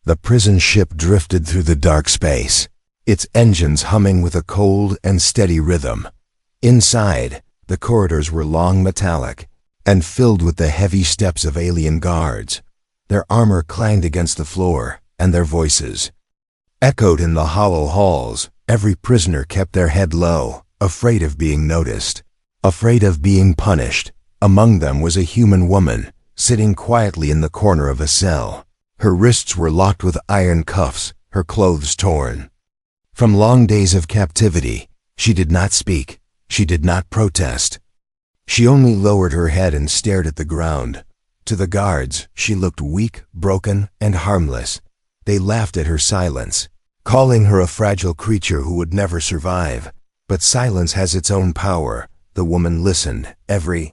The prison ship drifted through the dark space, its engines humming with a cold and steady rhythm. Inside, the corridors were long, metallic, and filled with the heavy steps of alien guards. Their armor clanged against the floor, and their voices echoed in the hollow halls. Every prisoner kept their head low, afraid of being noticed, afraid of being punished. Among them was a human woman, sitting quietly in the corner of a cell. Her wrists were locked with iron cuffs, her clothes torn. From long days of captivity, she did not speak, she did not protest. She only lowered her head and stared at the ground. To the guards, she looked weak, broken, and harmless. They laughed at her silence, calling her a fragile creature who would never survive. But silence has its own power. The woman listened. Every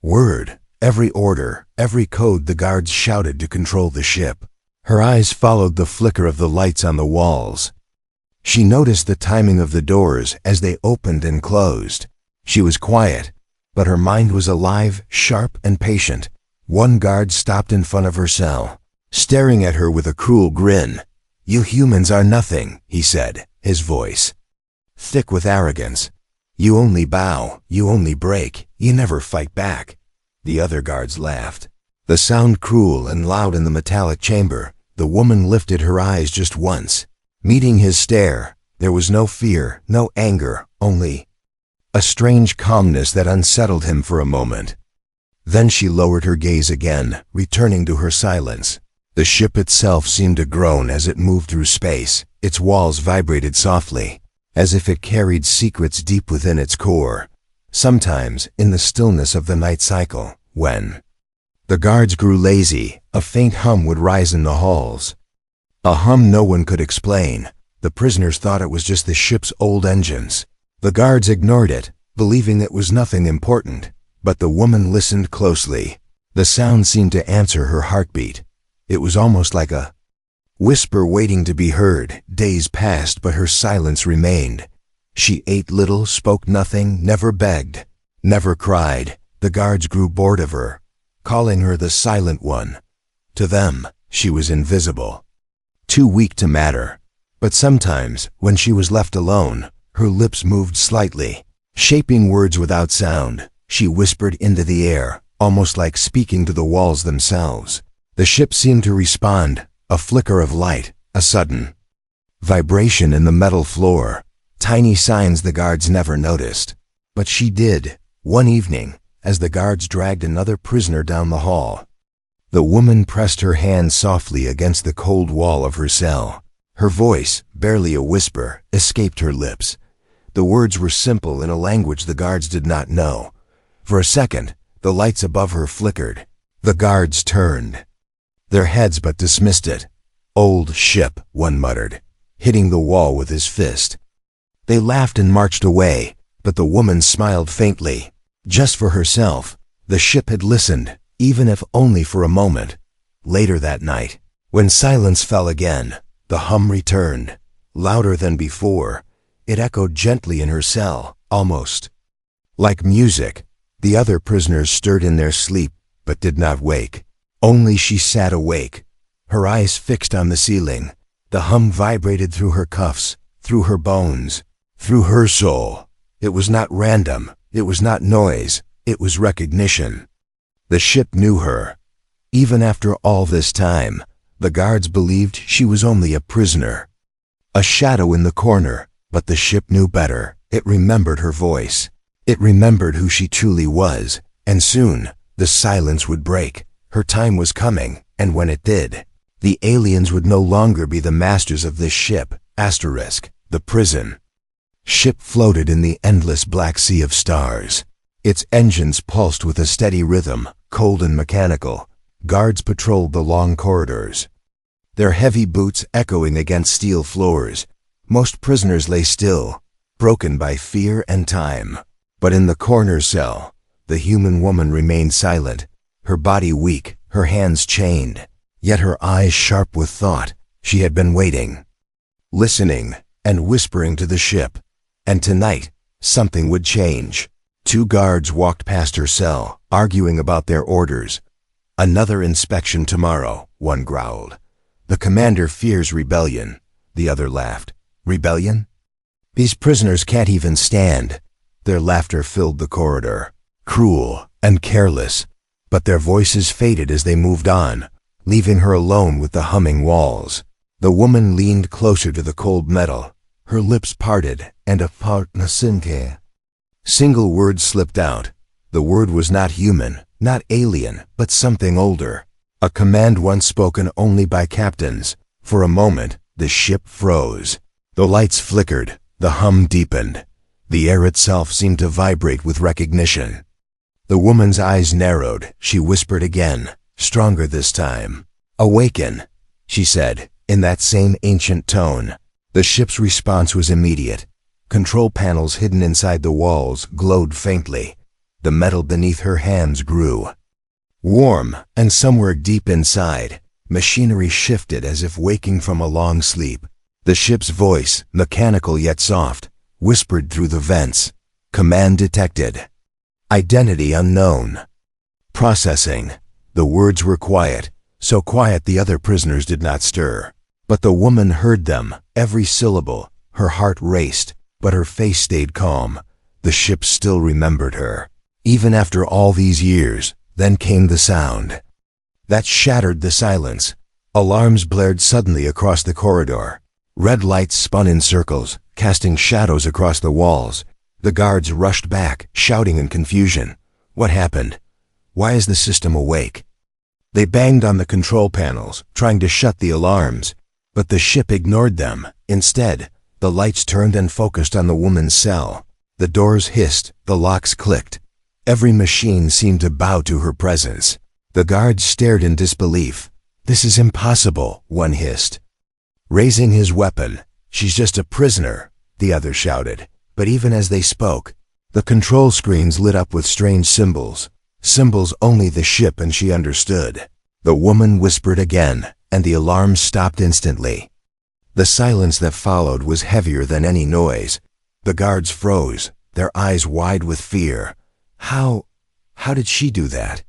word, every order, every code the guards shouted to control the ship. Her eyes followed the flicker of the lights on the walls. She noticed the timing of the doors as they opened and closed. She was quiet, but her mind was alive, sharp, and patient. One guard stopped in front of her cell, staring at her with a cruel grin. "You humans are nothing," he said, his voice thick with arrogance. "You only bow, you only break, you never fight back." The other guards laughed. The sound cruel and loud in the metallic chamber. The woman lifted her eyes just once. Meeting his stare, there was no fear, no anger, only a strange calmness that unsettled him for a moment. Then she lowered her gaze again, returning to her silence. The ship itself seemed to groan as it moved through space. Its walls vibrated softly, as if it carried secrets deep within its core. Sometimes, in the stillness of the night cycle, when the guards grew lazy, a faint hum would rise in the halls. A hum no one could explain. The prisoners thought it was just the ship's old engines. The guards ignored it, believing it was nothing important. But the woman listened closely. The sound seemed to answer her heartbeat. It was almost like a whisper waiting to be heard. Days passed, but her silence remained. She ate little, spoke nothing, never begged, never cried. The guards grew bored of her, calling her the silent one. To them, she was invisible, too weak to matter. But sometimes, when she was left alone, her lips moved slightly, shaping words without sound. She whispered into the air, almost like speaking to the walls themselves. The ship seemed to respond, a flicker of light, a sudden vibration in the metal floor, tiny signs the guards never noticed. But she did, one evening, as the guards dragged another prisoner down the hall. The woman pressed her hand softly against the cold wall of her cell. Her voice, barely a whisper, escaped her lips. The words were simple in a language the guards did not know. For a second, the lights above her flickered. The guards turned their heads but dismissed it. "Old ship," one muttered, hitting the wall with his fist. They laughed and marched away, but the woman smiled faintly. Just for herself, the ship had listened, even if only for a moment. Later that night, when silence fell again, the hum returned, louder than before. It echoed gently in her cell, almost like music. The other prisoners stirred in their sleep, but did not wake. Only she sat awake, her eyes fixed on the ceiling. The hum vibrated through her cuffs, through her bones, through her soul. It was not random, it was not noise, it was recognition. The ship knew her. Even after all this time, the guards believed she was only a prisoner, a shadow in the corner. But the ship knew better. It remembered her voice. It remembered who she truly was. And soon, the silence would break. Her time was coming, and when it did, the aliens would no longer be the masters of this ship. The prison ship floated in the endless black sea of stars. Its engines pulsed with a steady rhythm, cold and mechanical. Guards patrolled the long corridors, their heavy boots echoing against steel floors. Most prisoners lay still, broken by fear and time. But in the corner cell, the human woman remained silent, her body weak, her hands chained, yet her eyes sharp with thought. She had been waiting, listening, and whispering to the ship. And tonight, something would change. 2 guards walked past her cell, arguing about their orders. "Another inspection tomorrow," one growled. The commander fears rebellion. The other laughed. Rebellion? These prisoners can't even stand. Their laughter filled the corridor, cruel and careless, but their voices faded as they moved on, leaving her alone with the humming walls. The woman leaned closer to the cold metal, her lips parted, and a single word slipped out. The word was not human, not alien, but something older. A command once spoken only by captains. For a moment, the ship froze. The lights flickered, the hum deepened. The air itself seemed to vibrate with recognition. The woman's eyes narrowed. She whispered again, stronger this time. "Awaken," she said, in that same ancient tone. The ship's response was immediate. Control panels hidden inside the walls glowed faintly. The metal beneath her hands grew warm, and somewhere deep inside, machinery shifted as if waking from a long sleep. The ship's voice, mechanical yet soft, whispered through the vents. Command detected. Identity unknown. Processing. The words were quiet, so quiet the other prisoners did not stir. But the woman heard them, every syllable. Her heart raced, but her face stayed calm. The ship still remembered her. Even after all these years, then came the sound. That shattered the silence. Alarms blared suddenly across the corridor. Red lights spun in circles, casting shadows across the walls. The guards rushed back, shouting in confusion. What happened? Why is the system awake? They banged on the control panels, trying to shut the alarms, but the ship ignored them. Instead, the lights turned and focused on the woman's cell. The doors hissed, the locks clicked. Every machine seemed to bow to her presence. The guards stared in disbelief. "This is impossible," one hissed. Raising his weapon, "She's just a prisoner," the other shouted. But even as they spoke, the control screens lit up with strange symbols. Symbols only the ship and she understood. The woman whispered again, and the alarms stopped instantly. The silence that followed was heavier than any noise. The guards froze, their eyes wide with fear. How did she do that?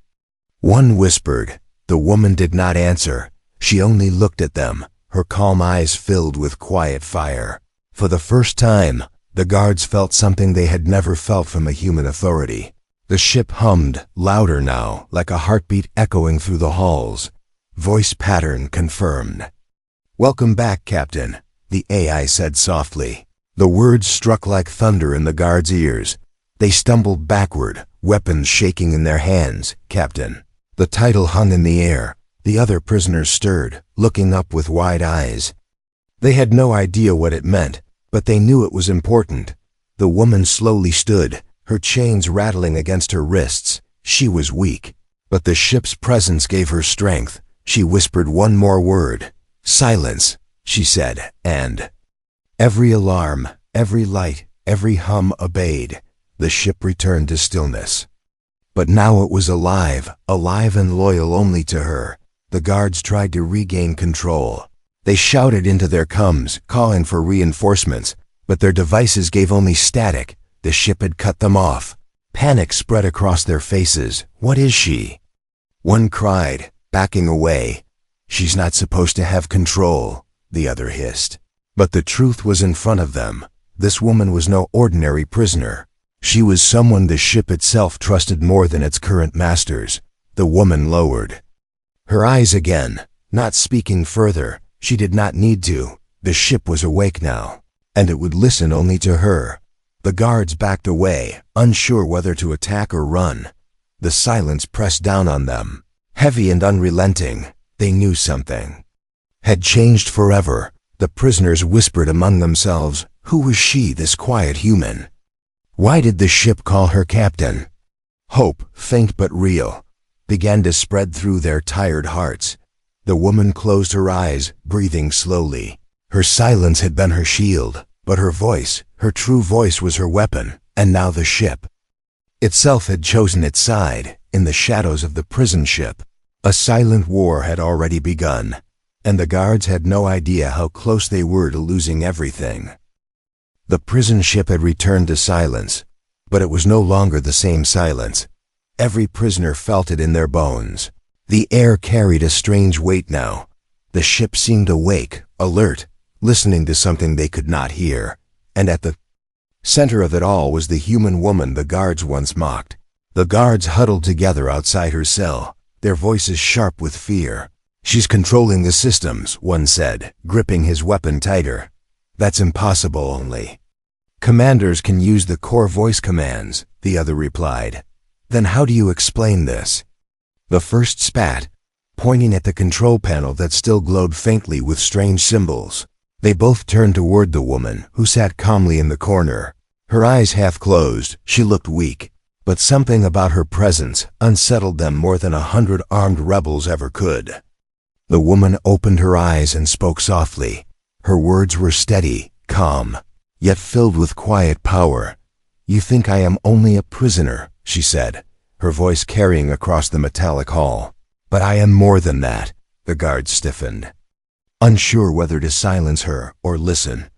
One whispered. The woman did not answer. She only looked at them, her calm eyes filled with quiet fire. For the first time, the guards felt something they had never felt from a human authority. The ship hummed, louder now, like a heartbeat echoing through the halls. Voice pattern confirmed. "Welcome back, Captain," the AI said softly. The words struck like thunder in the guards' ears. They stumbled backward, weapons shaking in their hands. "Captain." The title hung in the air. The other prisoners stirred, looking up with wide eyes. They had no idea what it meant, but they knew it was important. The woman slowly stood, her chains rattling against her wrists. She was weak, but the ship's presence gave her strength. She whispered one more word. "Silence," she said, and every alarm, every light, every hum obeyed. The ship returned to stillness. But now it was alive and loyal only to her. The guards tried to regain control. They shouted into their comms, calling for reinforcements, but their devices gave only static. The ship had cut them off. Panic spread across their faces. "What is she?" One cried, backing away. "She's not supposed to have control," the other hissed. But the truth was in front of them. This woman was no ordinary prisoner. She was someone the ship itself trusted more than its current masters. The woman lowered her eyes again, not speaking further. She did not need to. The ship was awake now, and it would listen only to her. The guards backed away, unsure whether to attack or run. The silence pressed down on them, heavy and unrelenting. They knew something had changed forever. The prisoners whispered among themselves, who was she, this quiet human? Why did the ship call her captain? Hope, faint but real, began to spread through their tired hearts. The woman closed her eyes, breathing slowly. Her silence had been her shield, but her voice, her true voice, was her weapon. And now the ship itself had chosen its side. In the shadows of the prison ship, a silent war had already begun, and the guards had no idea how close they were to losing everything. The prison ship had returned to silence, but it was no longer the same silence. Every prisoner felt it in their bones. The air carried a strange weight now. The ship seemed awake, alert, listening to something they could not hear. And at the center of it all was the human woman the guards once mocked. The guards huddled together outside her cell, their voices sharp with fear. "She's controlling the systems," one said, gripping his weapon tighter. "That's impossible. Only commanders can use the core voice commands," the other replied. "Then how do you explain this?" The first spat, pointing at the control panel that still glowed faintly with strange symbols. They both turned toward the woman, who sat calmly in the corner. Her eyes half closed, she looked weak, but something about her presence unsettled them more than 100 armed rebels ever could. The woman opened her eyes and spoke softly. Her words were steady, calm, yet filled with quiet power. "You think I am only a prisoner," she said, her voice carrying across the metallic hall. "But I am more than that." The guard stiffened, unsure whether to silence her or listen.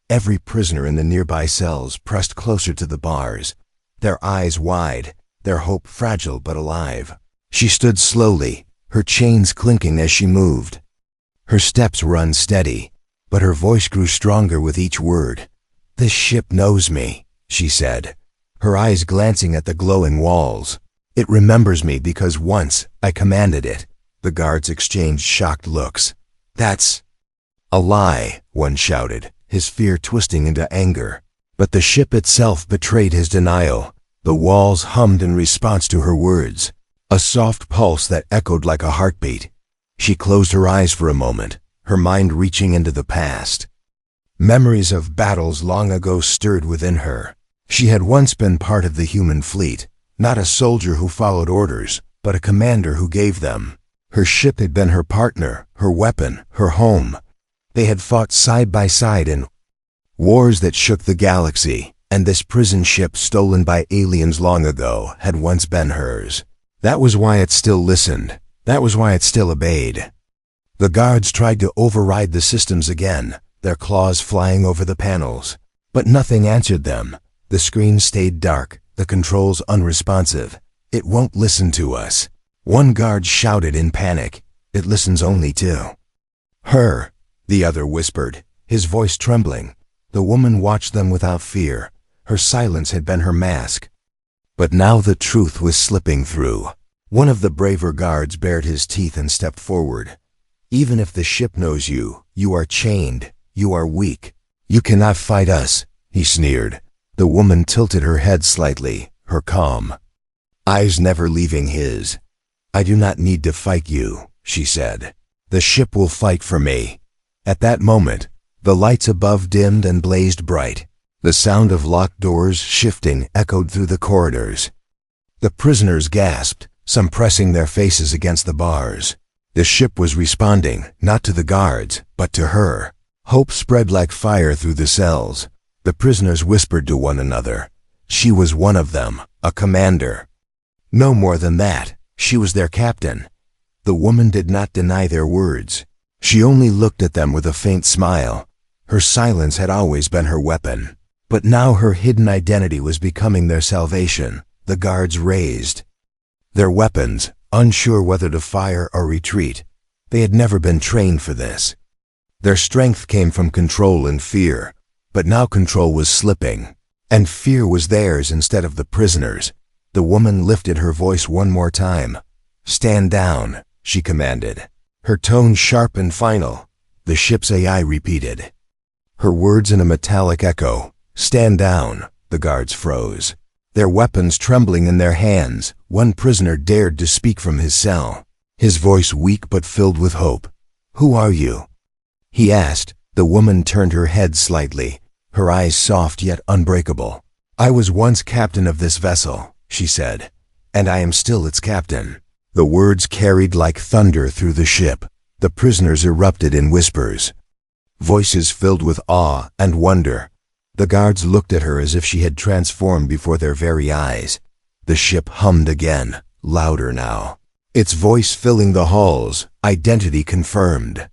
Every prisoner in the nearby cells pressed closer to the bars, their eyes wide, their hope fragile but alive. She stood slowly, her chains clinking as she moved. Her steps were unsteady, but her voice grew stronger with each word. "This ship knows me," she said, her eyes glancing at the glowing walls. "It remembers me because once I commanded it." The guards exchanged shocked looks. "That's a lie," one shouted, his fear twisting into anger. But the ship itself betrayed his denial. The walls hummed in response to her words, a soft pulse that echoed like a heartbeat. She closed her eyes for a moment, her mind reaching into the past. Memories of battles long ago stirred within her. She had once been part of the human fleet, not a soldier who followed orders, but a commander who gave them. Her ship had been her partner, her weapon, her home. They had fought side by side in wars that shook the galaxy, and this prison ship stolen by aliens long ago had once been hers. That was why it still listened. That was why it still obeyed. The guards tried to override the systems again, their claws flying over the panels. But nothing answered them. The screen stayed dark, the controls unresponsive. "It won't listen to us," one guard shouted in panic. "It listens only to her," the other whispered, his voice trembling. The woman watched them without fear. Her silence had been her mask. But now the truth was slipping through. One of the braver guards bared his teeth and stepped forward. "Even if the ship knows you, you are chained. You are weak. You cannot fight us," he sneered. The woman tilted her head slightly, her calm eyes never leaving his. "I do not need to fight you," she said. "The ship will fight for me." At that moment, the lights above dimmed and blazed bright. The sound of locked doors shifting echoed through the corridors. The prisoners gasped, some pressing their faces against the bars. The ship was responding, not to the guards, but to her. Hope spread like fire through the cells. The prisoners whispered to one another. She was one of them, a commander. No more than that, she was their captain. The woman did not deny their words. She only looked at them with a faint smile. Her silence had always been her weapon. But now her hidden identity was becoming their salvation. The guards raised their weapons, unsure whether to fire or retreat. They had never been trained for this. Their strength came from control and fear, but now control was slipping, and fear was theirs instead of the prisoners. The woman lifted her voice one more time. "Stand down," she commanded, her tone sharp and final. The ship's AI repeated her words in a metallic echo. "Stand down." The guards froze, their weapons trembling in their hands. One prisoner dared to speak from his cell, his voice weak but filled with hope. "Who are you?" he asked. The woman turned her head slightly, her eyes soft yet unbreakable. "I was once captain of this vessel," she said, "and I am still its captain." The words carried like thunder through the ship. The prisoners erupted in whispers, voices filled with awe and wonder. The guards looked at her as if she had transformed before their very eyes. The ship hummed again, louder now, its voice filling the halls, identity confirmed.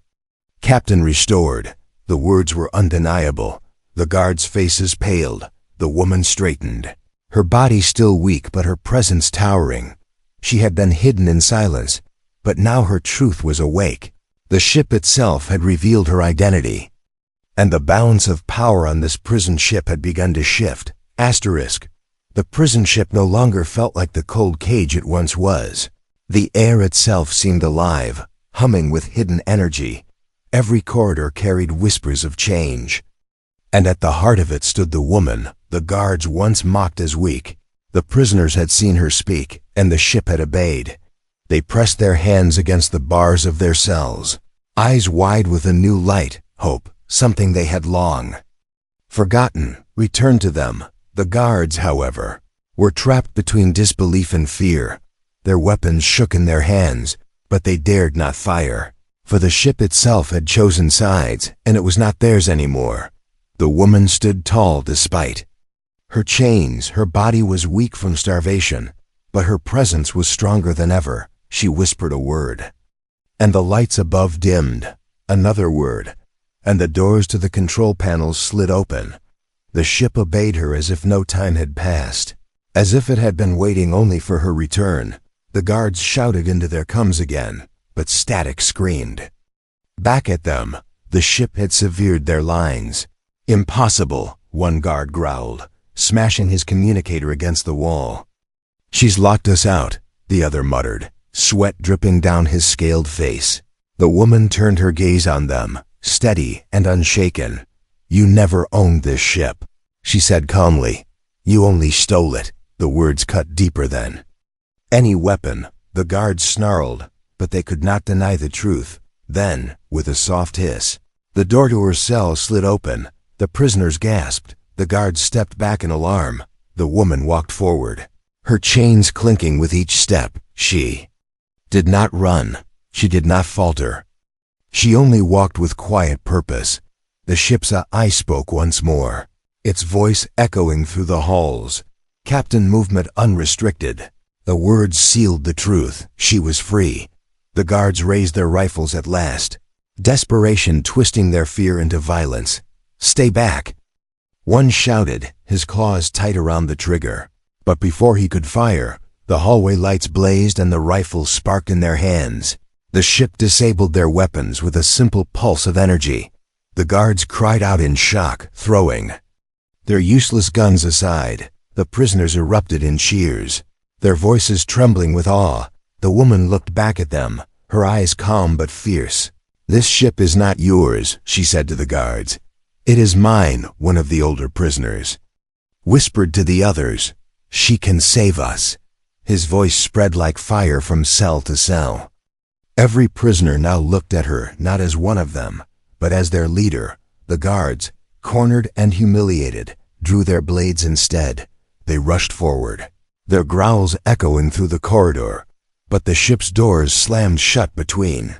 "Captain restored." The words were undeniable. The guards' faces paled. The woman straightened, her body still weak but her presence towering. She had been hidden in silence, but now her truth was awake. The ship itself had revealed her identity, and the balance of power on this prison ship had begun to shift. Asterisk. The prison ship no longer felt like the cold cage it once was. The air itself seemed alive, humming with hidden energy. Every corridor carried whispers of change. And at the heart of it stood the woman the guards once mocked as weak. The prisoners had seen her speak, and the ship had obeyed. They pressed their hands against the bars of their cells, eyes wide with a new light, hope, something they had long forgotten, returned to them. The guards, however, were trapped between disbelief and fear. Their weapons shook in their hands, but they dared not fire, for the ship itself had chosen sides, and it was not theirs anymore. The woman stood tall despite her chains. Her body was weak from starvation, but her presence was stronger than ever. She whispered a word, and the lights above dimmed. Another word, and the doors to the control panels slid open. The ship obeyed her as if no time had passed, as if it had been waiting only for her return. The guards shouted into their coms again, but static screamed back at them. The ship had severed their lines. Impossible, one guard growled, smashing his communicator against the wall. She's locked us out, the other muttered, sweat dripping down his scaled face. The woman turned her gaze on them, steady and unshaken. You never owned this ship, she said calmly. You only stole it. The words cut deeper than any weapon. The guards snarled, but they could not deny the truth. Then, with a soft hiss, the door to her cell slid open. The prisoners gasped. The guards stepped back in alarm. The woman walked forward, her chains clinking with each step. She did not run. She did not falter. She only walked with quiet purpose. The ship's eye spoke once more, its voice echoing through the halls. Captain movement unrestricted. The words sealed the truth. She was free. The guards raised their rifles at last, desperation twisting their fear into violence. Stay back, one shouted, his claws tight around the trigger. But before he could fire, the hallway lights blazed and the rifles sparked in their hands. The ship disabled their weapons with a simple pulse of energy. The guards cried out in shock, throwing their useless guns aside. The prisoners erupted in cheers, their voices trembling with awe. The woman looked back at them, her eyes calm but fierce. This ship is not yours, she said to the guards. It is mine, one of the older prisoners whispered to the others. She can save us. His voice spread like fire from cell to cell. Every prisoner now looked at her not as one of them, but as their leader. The guards, cornered and humiliated, drew their blades instead. They rushed forward, their growls echoing through the corridor, but the ship's doors slammed shut between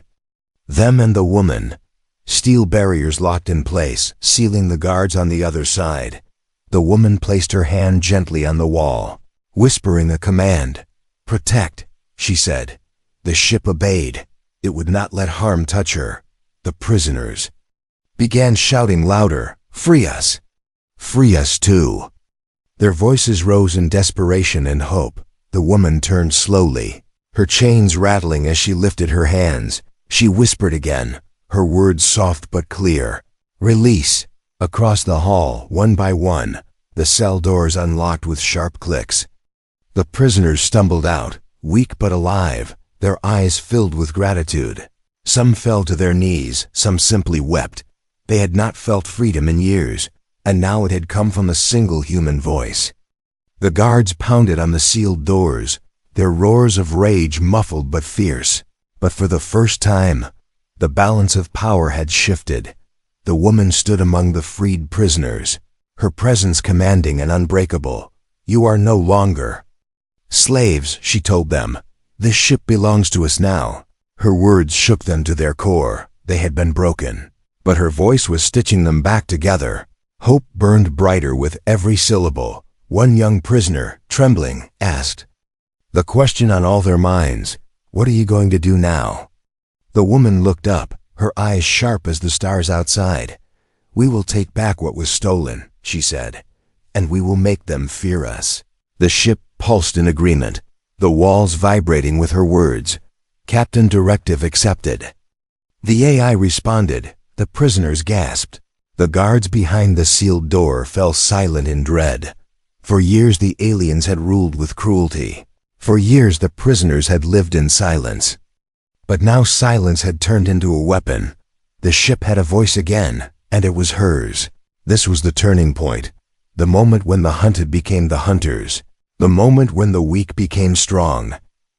them and the woman. Steel barriers locked in place, sealing the guards on the other side. The woman placed her hand gently on the wall, whispering a command. Protect, she said. The ship obeyed. It would not let harm touch her. The prisoners began shouting louder, free us! Free us too! Their voices rose in desperation and hope. The woman turned slowly, her chains rattling as she lifted her hands. She whispered again, her words soft but clear. Release! Across the hall, one by one, the cell doors unlocked with sharp clicks. The prisoners stumbled out, weak but alive, their eyes filled with gratitude. Some fell to their knees, some simply wept. They had not felt freedom in years, and now it had come from a single human voice. The guards pounded on the sealed doors, their roars of rage muffled but fierce. But for the first time, the balance of power had shifted. The woman stood among the freed prisoners, her presence commanding and unbreakable. You are no longer slaves, she told them. This ship belongs to us now. Her words shook them to their core. They had been broken, but her voice was stitching them back together. Hope burned brighter with every syllable. One young prisoner, trembling, asked the question on all their minds, what are you going to do now? The woman looked up, her eyes sharp as the stars outside. We will take back what was stolen, she said, and we will make them fear us. The ship pulsed in agreement, the walls vibrating with her words. Captain directive accepted. The AI responded. The prisoners gasped. The guards behind the sealed door fell silent in dread. For years the aliens had ruled with cruelty. For years the prisoners had lived in silence. But now silence had turned into a weapon. The ship had a voice again, and it was hers. This was the turning point. The moment when the hunted became the hunters. The moment when the weak became strong.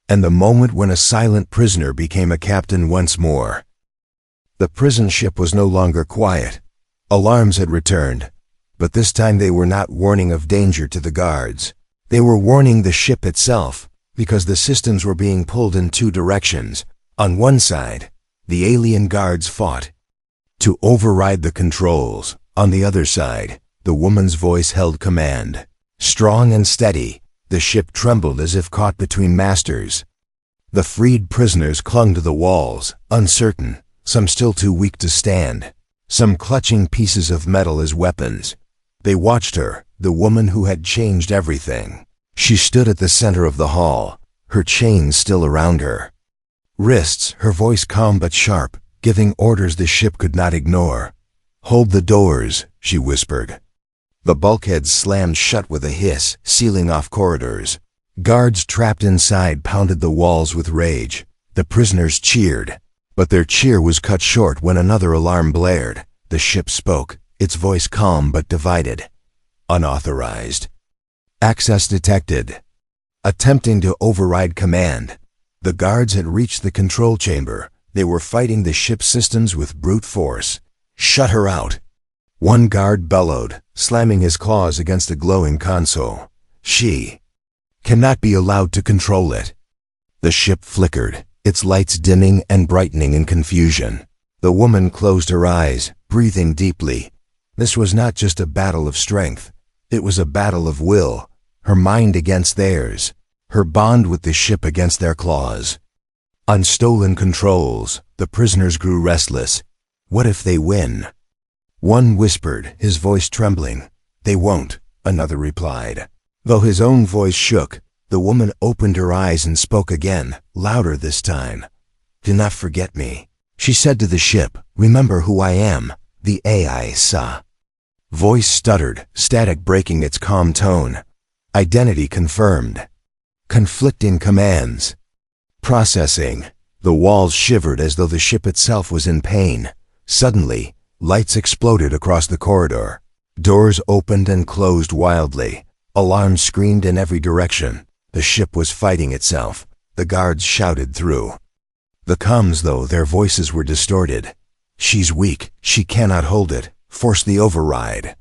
And the moment when a silent prisoner became a captain once more. The prison ship was no longer quiet. Alarms had returned, but this time they were not warning of danger to the guards. They were warning the ship itself, because the systems were being pulled in two directions. On one side, the alien guards fought to override the controls. On the other side, the woman's voice held command. Strong and steady, the ship trembled as if caught between masters. The freed prisoners clung to the walls, uncertain, some still too weak to stand, some clutching pieces of metal as weapons. They watched her, the woman who had changed everything. She stood at the center of the hall, her chains still around her. Wrists, her voice calm but sharp, giving orders the ship could not ignore. "Hold the doors," she whispered. The bulkheads slammed shut with a hiss, sealing off corridors. Guards trapped inside pounded the walls with rage. The prisoners cheered. But their cheer was cut short when another alarm blared. The ship spoke, its voice calm but divided. "Unauthorized. Access detected." Attempting to override command. The guards had reached the control chamber. They were fighting the ship's systems with brute force. "Shut her out." One guard bellowed, slamming his claws against a glowing console. "She cannot be allowed to control it." The ship flickered, its lights dimming and brightening in confusion. The woman closed her eyes, breathing deeply. This was not just a battle of strength. It was a battle of will, her mind against theirs, her bond with the ship against their claws. On stolen controls, the prisoners grew restless. What if they win? One whispered, his voice trembling. "They won't," another replied. Though his own voice shook, the woman opened her eyes and spoke again, louder this time. "Do not forget me," she said to the ship. "Remember who I am, the AI Sa." Voice stuttered, static breaking its calm tone. Identity confirmed. Conflicting commands. Processing. The walls shivered as though the ship itself was in pain. Suddenly, lights exploded across the corridor. Doors opened and closed wildly. Alarms screamed in every direction. The ship was fighting itself. The guards shouted through the comms, though their voices were distorted. "She's weak. She cannot hold it. Force the override."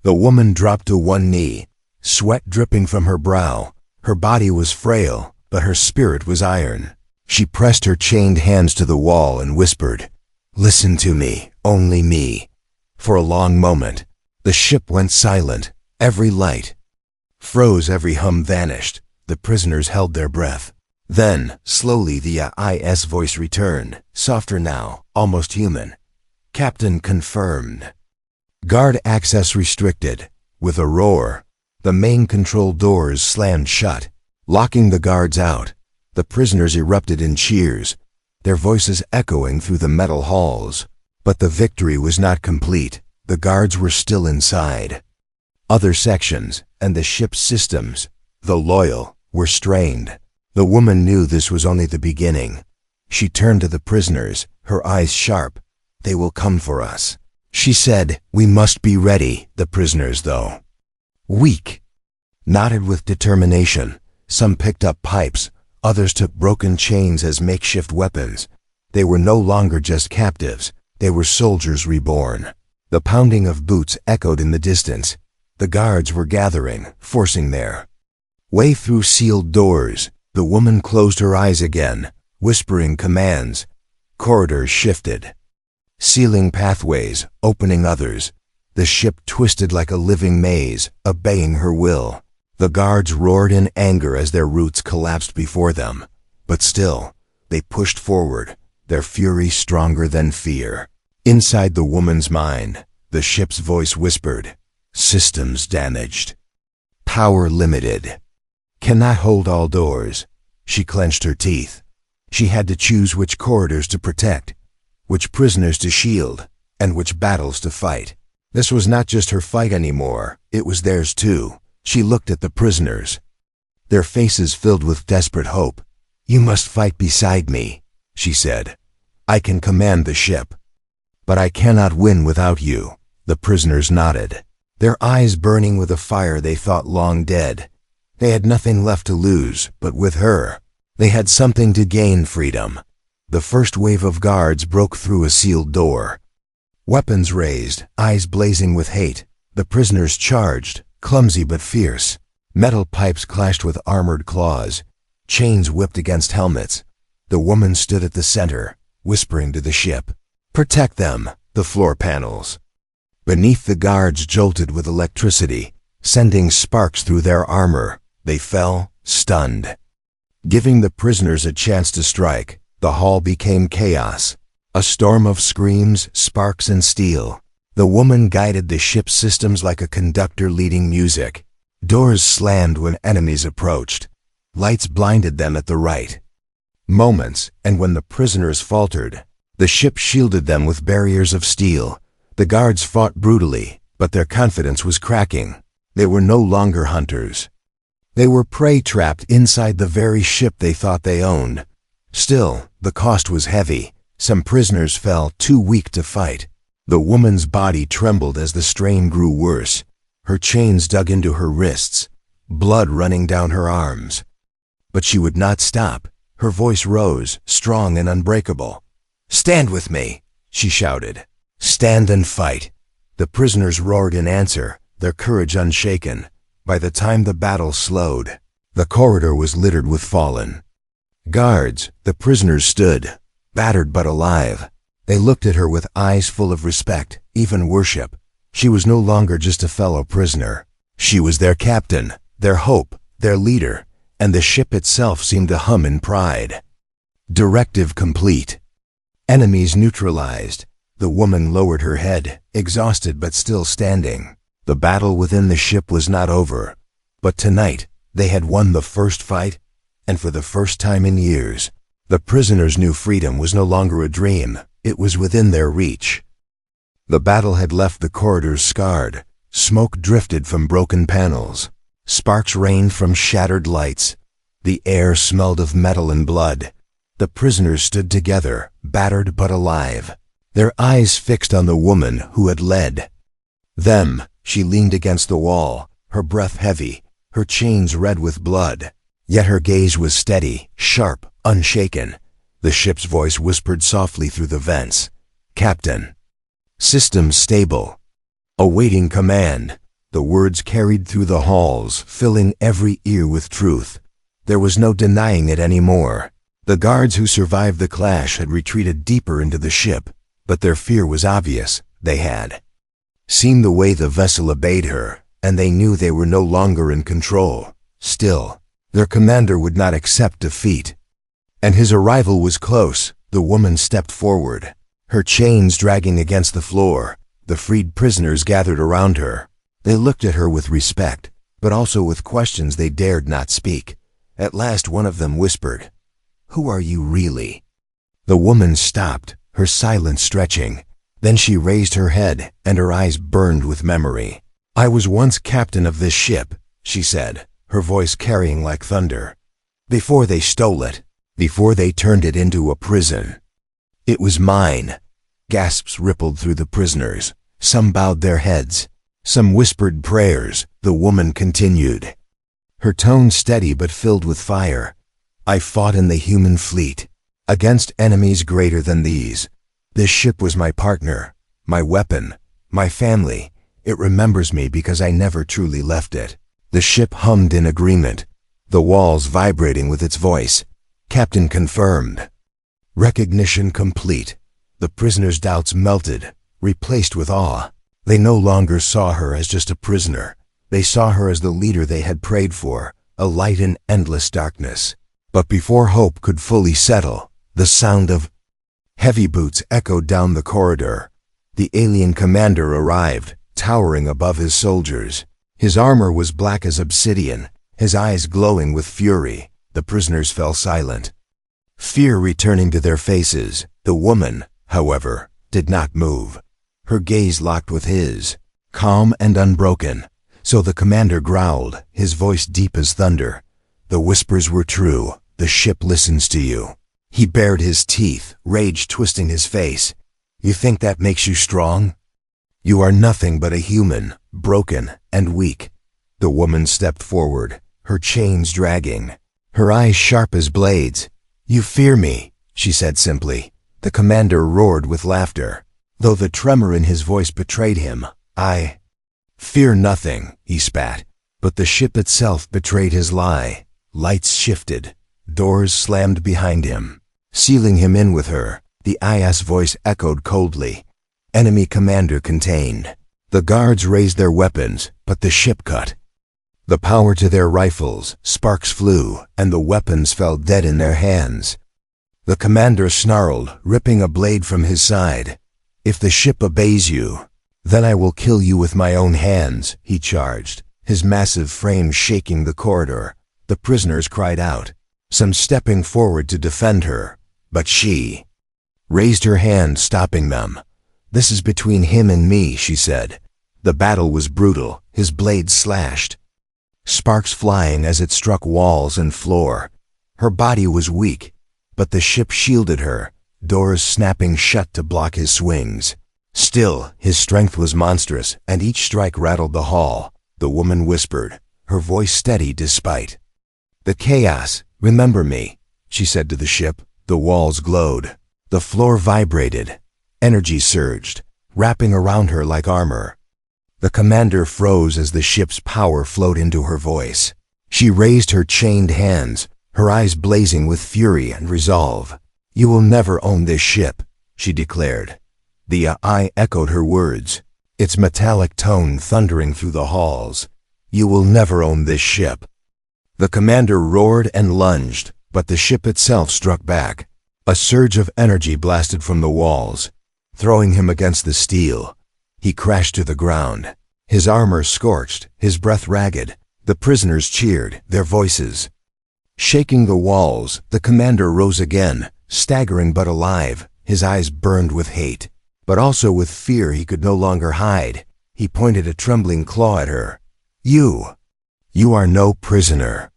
The woman dropped to one knee, sweat dripping from her brow. Her body was frail, but her spirit was iron. She pressed her chained hands to the wall and whispered, "Listen to me, only me." For a long moment, the ship went silent. Every light froze, every hum vanished. The prisoners held their breath. Then, slowly, the AI's voice returned, softer now, almost human. "Captain confirmed. Guard access restricted." With a roar, the main control doors slammed shut, locking the guards out. The prisoners erupted in cheers, their voices echoing through the metal halls. But the victory was not complete. The guards were still inside. Other sections, and the ship's systems, though loyal, were strained. The woman knew this was only the beginning. She turned to the prisoners, her eyes sharp. "They will come for us," she said. "We must be ready." The prisoners, though weak, nodded with determination. Some picked up pipes, others took broken chains as makeshift weapons. They were no longer just captives, they were soldiers reborn. The pounding of boots echoed in the distance. The guards were gathering, forcing their way through sealed doors. The woman closed her eyes again, whispering commands. Corridors shifted, sealing pathways, opening others. The ship twisted like a living maze, obeying her will. The guards roared in anger as their roots collapsed before them. But still, they pushed forward, their fury stronger than fear. Inside the woman's mind, the ship's voice whispered, "Systems damaged. Power limited. Cannot hold all doors." She clenched her teeth. She had to choose which corridors to protect. which prisoners to shield, and which battles to fight. This was not just her fight anymore, it was theirs too. She looked at the prisoners, their faces filled with desperate hope. "You must fight beside me," she said. "I can command the ship." "But I cannot win without you," the prisoners nodded, their eyes burning with a fire they thought long dead. They had nothing left to lose, but with her, they had something to gain: freedom. The first wave of guards broke through a sealed door. Weapons raised, eyes blazing with hate, the prisoners charged, clumsy but fierce. Metal pipes clashed with armored claws. Chains whipped against helmets. The woman stood at the center, whispering to the ship. "Protect them," the floor panels. Beneath, the guards jolted with electricity, sending sparks through their armor. They fell, stunned. Giving the prisoners a chance to strike, the hall became chaos. A storm of screams, sparks, and steel. The woman guided the ship's systems like a conductor leading music. Doors slammed when enemies approached. Lights blinded them at the right moments, and when the prisoners faltered, the ship shielded them with barriers of steel. The guards fought brutally, but their confidence was cracking. They were no longer hunters. They were prey trapped inside the very ship they thought they owned. Still, the cost was heavy. Some prisoners fell, too weak to fight. The woman's body trembled as the strain grew worse. Her chains dug into her wrists, blood running down her arms. But she would not stop. Her voice rose, strong and unbreakable. "Stand with me," she shouted. "Stand and fight." The prisoners roared in answer, their courage unshaken. By the time the battle slowed, the corridor was littered with fallen guards. The prisoners stood, battered but alive. They looked at her with eyes full of respect, even worship. She was no longer just a fellow prisoner. She was their captain, their hope, their leader, and the ship itself seemed to hum in pride. Directive complete. Enemies neutralized. The woman lowered her head, exhausted but still standing. The battle within the ship was not over. But tonight, they had won the first fight, and for the first time in years, the prisoners knew freedom was no longer a dream. It was within their reach. The battle had left the corridors scarred. Smoke drifted from broken panels. Sparks rained from shattered lights. The air smelled of metal and blood. The prisoners stood together, battered but alive, their eyes fixed on the woman who had led them. She leaned against the wall, her breath heavy, her chains red with blood. Yet her gaze was steady, sharp, unshaken. The ship's voice whispered softly through the vents. "Captain. Systems stable. Awaiting command." The words carried through the halls, filling every ear with truth. There was no denying it anymore. The guards who survived the clash had retreated deeper into the ship, but their fear was obvious. They had seen the way the vessel obeyed her, and they knew they were no longer in control. Still, their commander would not accept defeat. And his arrival was close. The woman stepped forward, her chains dragging against the floor. The freed prisoners gathered around her. They looked at her with respect, but also with questions they dared not speak. At last one of them whispered, "Who are you really?" The woman stopped, her silence stretching. Then she raised her head, and her eyes burned with memory. "I was once captain of this ship," she said, her voice carrying like thunder. "Before they stole it, before they turned it into a prison. It was mine." Gasps rippled through the prisoners. Some bowed their heads. Some whispered prayers. The woman continued, her tone steady but filled with fire. "I fought in the human fleet, against enemies greater than these. This ship was my partner, my weapon, my family. It remembers me because I never truly left it." The ship hummed in agreement, the walls vibrating with its voice. Captain confirmed. Recognition complete. The prisoners' doubts melted, replaced with awe. They no longer saw her as just a prisoner. They saw her as the leader they had prayed for, a light in endless darkness. But before hope could fully settle, the sound of heavy boots echoed down the corridor. The alien commander arrived, towering above his soldiers. His armor was black as obsidian, his eyes glowing with fury. The prisoners fell silent, fear returning to their faces. The woman, however, did not move. Her gaze locked with his, calm and unbroken. So the commander growled, his voice deep as thunder. The whispers were true. The ship listens to you. He bared his teeth, rage twisting his face. You think that makes you strong? You are nothing but a human, broken and weak. The woman stepped forward, her chains dragging, her eyes sharp as blades. You fear me, she said simply. The commander roared with laughter, though the tremor in his voice betrayed him. I fear nothing, he spat. But the ship itself betrayed his lie. Lights shifted. Doors slammed behind him, sealing him in with her. The IS voice echoed coldly. Enemy commander contained. The guards raised their weapons, but the ship cut the power to their rifles. Sparks flew, and the weapons fell dead in their hands. The commander snarled, ripping a blade from his side. If the ship obeys you, then I will kill you with my own hands, he charged, his massive frame shaking the corridor. The prisoners cried out, some stepping forward to defend her, but she raised her hand, stopping them. This is between him and me, she said. The battle was brutal, his blade slashed, sparks flying as it struck walls and floor. Her body was weak, but the ship shielded her, doors snapping shut to block his swings. Still, his strength was monstrous, and each strike rattled the hall. The woman whispered, her voice steady despite the chaos. Remember me, she said to the ship. The walls glowed. The floor vibrated. Energy surged, wrapping around her like armor. The commander froze as the ship's power flowed into her voice. She raised her chained hands, her eyes blazing with fury and resolve. You will never own this ship, she declared. The I echoed her words, its metallic tone thundering through the halls. You will never own this ship. The commander roared and lunged, but the ship itself struck back. A surge of energy blasted from the walls, throwing him against the steel. He crashed to the ground, his armor scorched, his breath ragged. The prisoners cheered, their voices shaking the walls. The commander rose again, staggering but alive. His eyes burned with hate, but also with fear he could no longer hide. He pointed a trembling claw at her. You are no prisoner.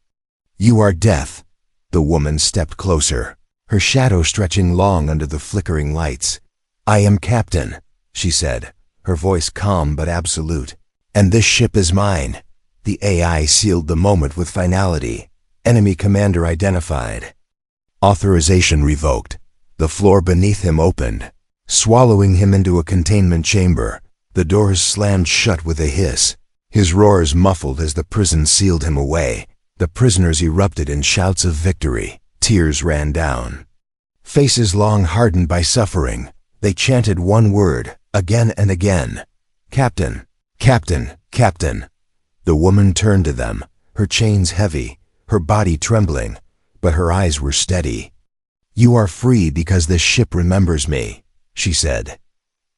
You are death. The woman stepped closer, her shadow stretching long under the flickering lights. I am captain, she said, her voice calm but absolute. And this ship is mine. The AI sealed the moment with finality. Enemy commander identified. Authorization revoked. The floor beneath him opened, swallowing him into a containment chamber. The doors slammed shut with a hiss. His roars muffled as the prison sealed him away. The prisoners erupted in shouts of victory. Tears ran down. Faces long hardened by suffering, they chanted one word, again and again. Captain, captain, captain. The woman turned to them, her chains heavy, her body trembling, but her eyes were steady. You are free because this ship remembers me, she said.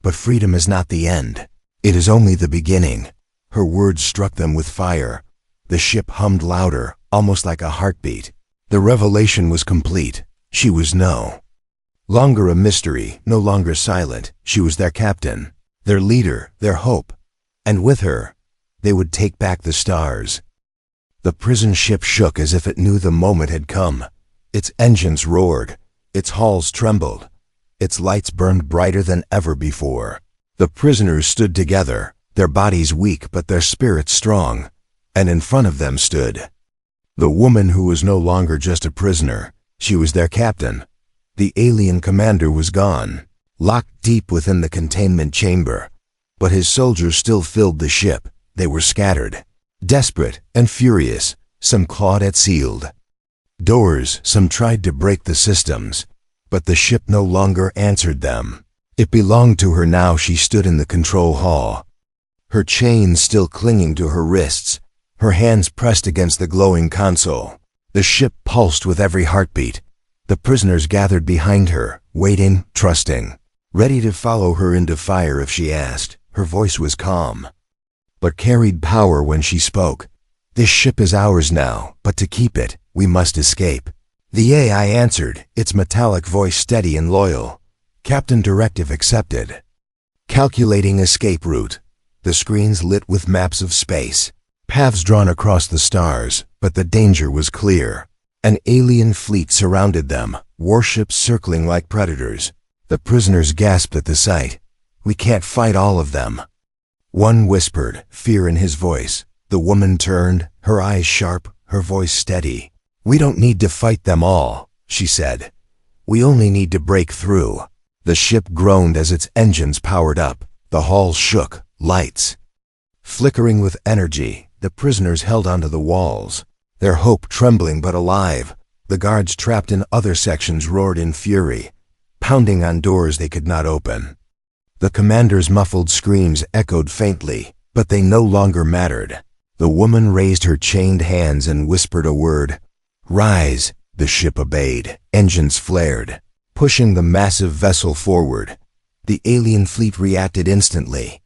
But freedom is not the end. It is only the beginning. Her words struck them with fire. The ship hummed louder, almost like a heartbeat. The revelation was complete. She was no longer a mystery, no longer silent. She was their captain, their leader, their hope. And with her, they would take back the stars. The prison ship shook as if it knew the moment had come. Its engines roared, its halls trembled, its lights burned brighter than ever before. The prisoners stood together, their bodies weak but their spirits strong, and in front of them stood the woman who was no longer just a prisoner. She was their captain. The alien commander was gone, locked deep within the containment chamber, but his soldiers still filled the ship. They were scattered, desperate and furious. Some clawed at sealed doors, some tried to break the systems, but the ship no longer answered them. It belonged to her now. She stood in the control hall, her chains still clinging to her wrists, her hands pressed against the glowing console. The ship pulsed with every heartbeat. The prisoners gathered behind her, waiting, trusting, ready to follow her into fire if she asked. Her voice was calm, but carried power when she spoke. This ship is ours now, but to keep it, we must escape. The AI answered, its metallic voice steady and loyal. Captain directive accepted. Calculating escape route. The screens lit with maps of space. Paths drawn across the stars, but the danger was clear. An alien fleet surrounded them, warships circling like predators. The prisoners gasped at the sight. "We can't fight all of them." One whispered, fear in his voice. The woman turned, her eyes sharp, her voice steady. "We don't need to fight them all," she said. "We only need to break through." The ship groaned as its engines powered up. The hull shook, lights flickering with energy. The prisoners held onto the walls, their hope trembling but alive. The guards trapped in other sections roared in fury, pounding on doors they could not open. The commander's muffled screams echoed faintly, but they no longer mattered. The woman raised her chained hands and whispered a word. "Rise." The ship obeyed. Engines flared, pushing the massive vessel forward. The alien fleet reacted instantly.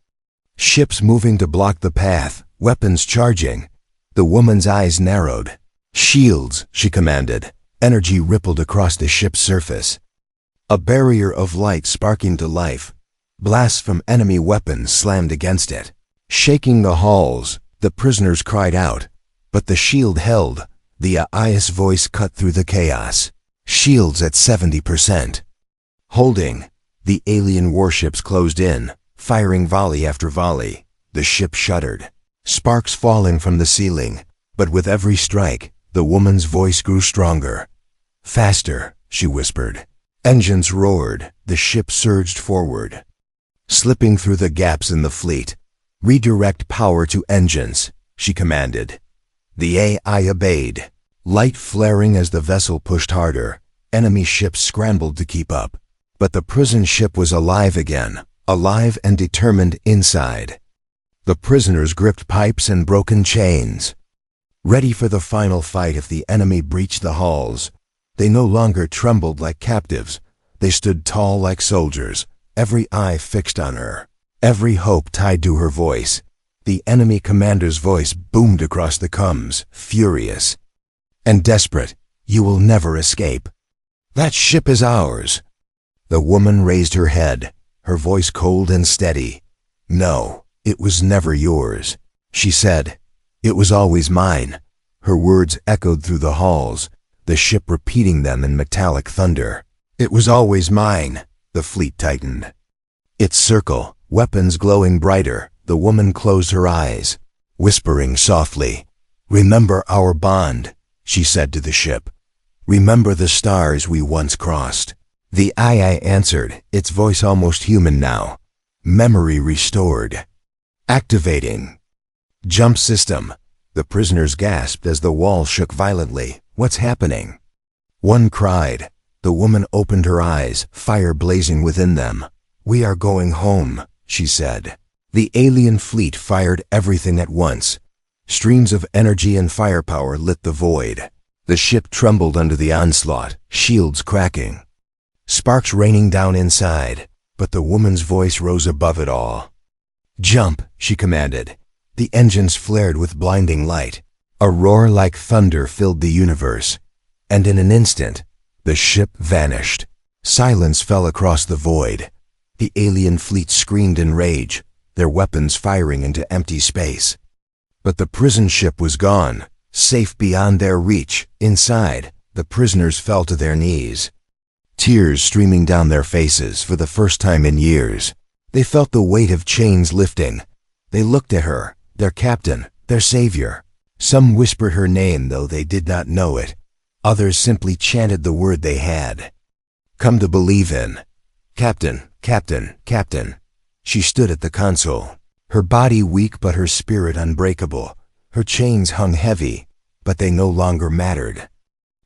Ships moving to block the path, weapons charging. The woman's eyes narrowed. "Shields," she commanded. Energy rippled across the ship's surface. A barrier of light sparking to life. Blasts from enemy weapons slammed against it. Shaking the halls, the prisoners cried out. But the shield held. The AI's voice cut through the chaos. "Shields at 70%. Holding." The alien warships closed in, firing volley after volley. The ship shuddered, sparks falling from the ceiling. But with every strike, the woman's voice grew stronger. "Faster," she whispered. Engines roared. The ship surged forward, slipping through the gaps in the fleet. "Redirect power to engines," she commanded. The AI obeyed, light flaring as the vessel pushed harder. Enemy ships scrambled to keep up. But the prison ship was alive again, alive and determined inside. The prisoners gripped pipes and broken chains, ready for the final fight if the enemy breached the halls. They no longer trembled like captives. They stood tall like soldiers, every eye fixed on her, every hope tied to her voice. The enemy commander's voice boomed across the comms, furious and desperate. "You will never escape. That ship is ours." The woman raised her head, her voice cold and steady. "No, it was never yours," she said. "It was always mine." Her words echoed through the halls, the ship repeating them in metallic thunder. "It was always mine." The fleet tightened. Its circle, weapons glowing brighter. The woman closed her eyes, whispering softly. "Remember our bond," she said to the ship. "Remember the stars we once crossed." The AI answered, its voice almost human now. Memory restored. Activating. Jump system. The prisoners gasped as the wall shook violently. "What's happening?" One cried. The woman opened her eyes, fire blazing within them. "We are going home," she said. The alien fleet fired everything at once. Streams of energy and firepower lit the void. The ship trembled under the onslaught, shields cracking, sparks raining down inside. But the woman's voice rose above it all. "Jump," she commanded. The engines flared with blinding light. A roar like thunder filled the universe. And in an instant, the ship vanished. Silence fell across the void. The alien fleet screamed in rage, their weapons firing into empty space. But the prison ship was gone, safe beyond their reach. Inside, the prisoners fell to their knees, tears streaming down their faces for the first time in years. They felt the weight of chains lifting. They looked at her, their captain, their savior. Some whispered her name, though they did not know it. Others simply chanted the word they had come to believe in. "Captain, Captain, Captain." She stood at the console, her body weak but her spirit unbreakable. Her chains hung heavy, but they no longer mattered.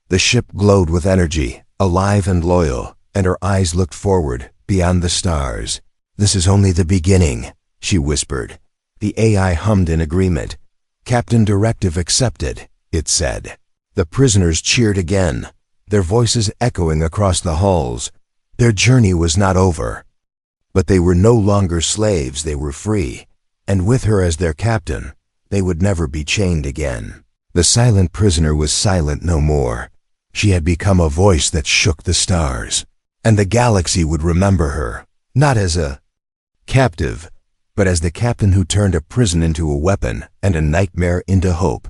The ship glowed with energy, alive and loyal, and her eyes looked forward, beyond the stars. "This is only the beginning," she whispered. The AI hummed in agreement. "Captain directive accepted," it said. The prisoners cheered again, their voices echoing across the halls. Their journey was not over. But they were no longer slaves, they were free. And with her as their captain, they would never be chained again. The silent prisoner was silent no more. She had become a voice that shook the stars. and the galaxy would remember her, not as a captive, but as the captain who turned a prison into a weapon and a nightmare into hope.